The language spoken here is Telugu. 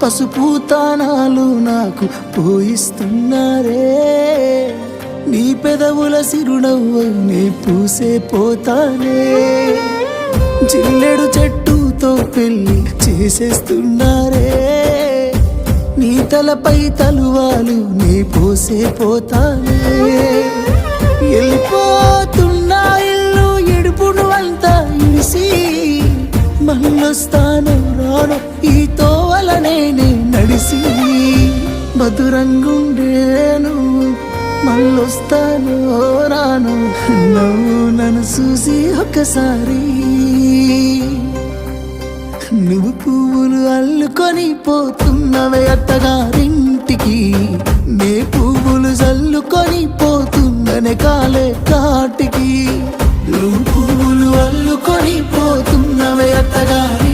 పసుపు తానాలు నాకు పోయిస్తున్నారే నీ పెదవుల సిరునవ్వు నే పూసే పోతానే జిల్లెడు చెట్టుతో పెళ్లి చేసేస్తున్నారే నీ తలపై తలువాలు నే పోసే పోతానే వెళ్ళిపోతున్నా ఇల్లు ఎడుపును అంతా ఇడిసి మళ్ళొస్తాను రాను ఈ తోవలనే నే నడిసి మధురంగుండేను మళ్ళొస్తాను రాను నువ్వు నన్ను చూసి ఒక్కసారి నువ్వు పువ్వులు అల్లుకొని పోతున్నవే అత్తగారింటికి నే పువ్వులు జల్లుకొని పోతున్ననే కాలే కాటికి నువ్వు పువ్వులు అల్లుకొని పోతున్నవే అత్తగారి